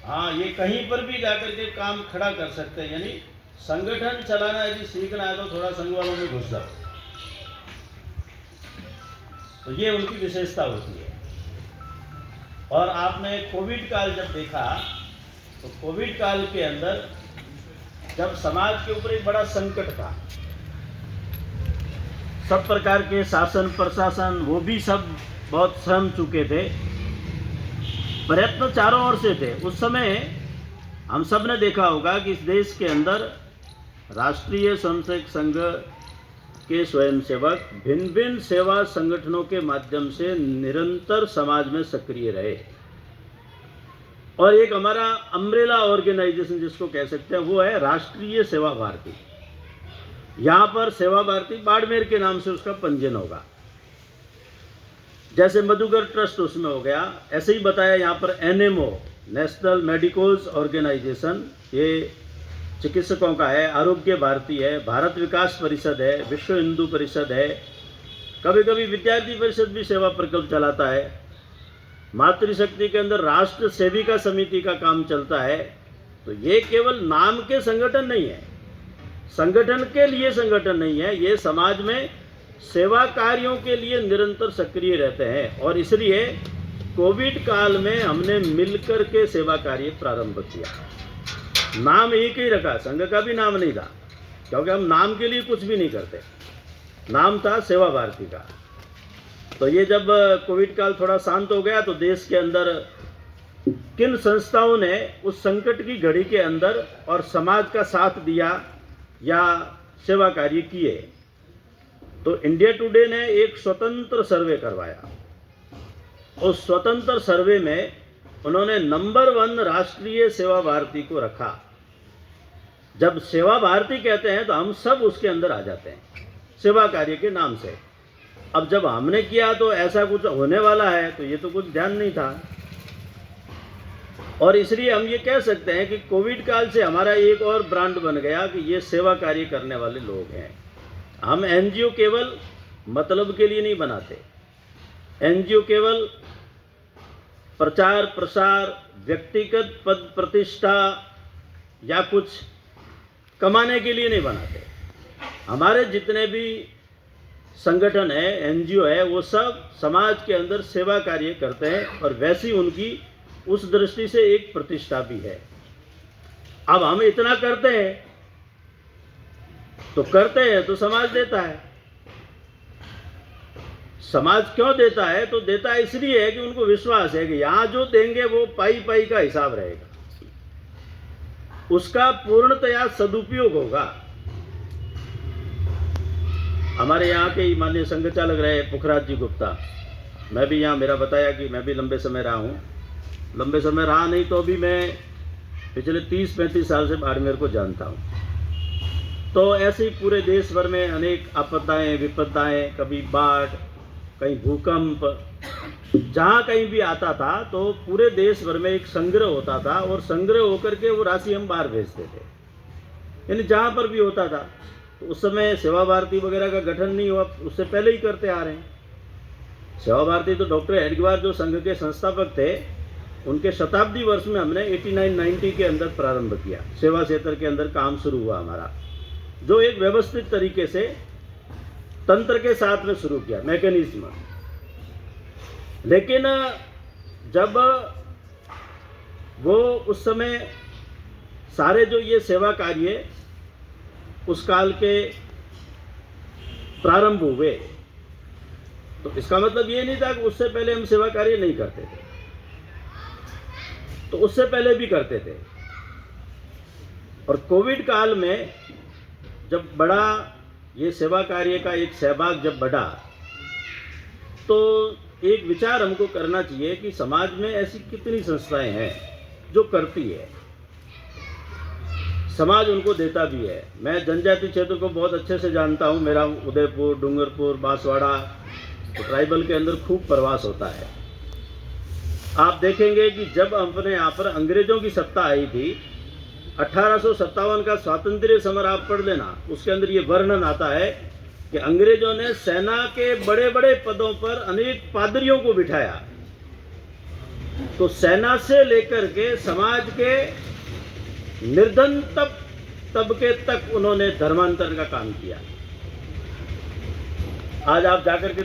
हाँ, ये कहीं पर भी जाकर के काम खड़ा कर सकते हैं। यानी संगठन चलाना यदि सीखना है तो थोड़ा संघ वालों में घुस जाओ, तो ये उनकी विशेषता होती है। और आपने कोविड काल जब देखा तो कोविड काल के अंदर जब समाज के ऊपर एक बड़ा संकट था, सब प्रकार के शासन प्रशासन वो भी सब बहुत सहम चुके थे, प्रयत्न चारों ओर से थे। उस समय हम सब ने देखा होगा कि इस देश के अंदर राष्ट्रीय स्वयंसेवक संघ के स्वयंसेवक भिन्न भिन्न सेवा संगठनों के माध्यम से निरंतर समाज में सक्रिय रहे। और एक हमारा अम्ब्रेला ऑर्गेनाइजेशन जिसको कह सकते हैं वो है राष्ट्रीय सेवा भारती। यहाँ पर सेवा भारती बाड़मेर के नाम से उसका पंजीयन होगा, जैसे मधुकर ट्रस्ट उसमें हो गया, ऐसे ही बताया यहाँ पर एनएमओ नेशनल मेडिकल्स ऑर्गेनाइजेशन ये चिकित्सकों का है, आरोग्य भारती है, भारत विकास परिषद है, विश्व हिंदू परिषद है, कभी कभी विद्यार्थी परिषद भी सेवा प्रकल्प चलाता है, मातृशक्ति के अंदर राष्ट्र सेविका समिति का काम चलता है। तो ये केवल नाम के संगठन नहीं है, संगठन के लिए संगठन नहीं है, ये समाज में सेवा कार्यों के लिए निरंतर सक्रिय रहते हैं। और इसलिए कोविड काल में हमने मिलकर के सेवा कार्य प्रारंभ किया। नाम एक ही रखा, संघ का भी नाम नहीं था, क्योंकि हम नाम के लिए कुछ भी नहीं करते, नाम था सेवा भारती का। तो ये जब कोविड काल थोड़ा शांत हो गया तो देश के अंदर किन संस्थाओं ने उस संकट की घड़ी के अंदर और समाज का साथ दिया या सेवा कार्य किए, तो इंडिया टुडे ने एक स्वतंत्र सर्वे करवाया। उस स्वतंत्र सर्वे में उन्होंने नंबर 1 राष्ट्रीय सेवा भारती को रखा। जब सेवा भारती कहते हैं तो हम सब उसके अंदर आ जाते हैं सेवा कार्य के नाम से। अब जब हमने किया तो ऐसा कुछ होने वाला है, तो ये तो कुछ ध्यान नहीं था। और इसलिए हम ये कह सकते हैं कि कोविड काल से हमारा एक और ब्रांड बन गया कि ये सेवा कार्य करने वाले लोग हैं। हम एनजीओ केवल मतलब के लिए नहीं बनाते, एनजीओ केवल प्रचार प्रसार, व्यक्तिगत पद प्रतिष्ठा या कुछ कमाने के लिए नहीं बनाते। हमारे जितने भी संगठन है, एनजीओ है, वो सब समाज के अंदर सेवा कार्य करते हैं और वैसी उनकी उस दृष्टि से एक प्रतिष्ठा भी है। अब हम इतना करते हैं तो समाज देता है। समाज क्यों देता है? तो देता है इसलिए है कि उनको विश्वास है कि यहां जो देंगे वो पाई पाई का हिसाब रहेगा, उसका पूर्णतया सदुपयोग होगा। हमारे यहाँ के माननीय संघ चालक रहे पुखराज जी गुप्ता, मैं भी यहाँ, मेरा बताया कि मैं भी लंबे समय रहा हूँ, लंबे समय रहा नहीं तो अभी मैं पिछले 30-35 साल से बाड़मेर को जानता हूँ। तो ऐसे ही पूरे देश भर में अनेक आपदाएं विपदाएं, कभी बाढ़, कहीं भूकंप, जहाँ कहीं भी आता था तो पूरे देश भर में एक संग्रह होता था और संग्रह होकर के वो राशि हम बाहर भेजते थे। यानी जहाँ पर भी होता था, तो उस समय सेवा भारती वगैरह का गठन नहीं हुआ, उससे पहले ही करते आ रहे हैं। सेवा भारती तो डॉक्टर हेडगेवार जो संघ के संस्थापक थे, उनके शताब्दी वर्ष में हमने 89-90 के अंदर प्रारंभ किया। सेवा क्षेत्र के अंदर काम शुरू हुआ हमारा, जो एक व्यवस्थित तरीके से तंत्र के साथ में शुरू किया, मैकेनिज्म। लेकिन जब वो उस समय सारे जो ये सेवा कार्य उस काल के प्रारंभ हुए, तो इसका मतलब ये नहीं था कि उससे पहले हम सेवा कार्य नहीं करते थे, तो उससे पहले भी करते थे। और कोविड काल में जब बड़ा ये सेवा कार्य का एक सहभाग जब बढ़ा, तो एक विचार हमको करना चाहिए कि समाज में ऐसी कितनी संस्थाएं हैं जो करती है, समाज उनको देता भी है। मैं जनजाति क्षेत्र को बहुत अच्छे से जानता हूँ, मेरा उदयपुर, डूंगरपुर, बांसवाड़ा, तो ट्राइबल के अंदर खूब प्रवास होता है। आप देखेंगे कि जब अपने यहाँ पर अंग्रेजों की सत्ता आई थी, 1857 का स्वातंत्र्य समर आप पढ़ लेना, उसके अंदर ये वर्णन आता है कि अंग्रेजों ने सेना के बड़े बड़े पदों पर अनेक पादरियों को बिठाया तो सेना से लेकर के समाज के निर्धन तबके तक उन्होंने धर्मांतरण का काम किया। आज आप जाकर के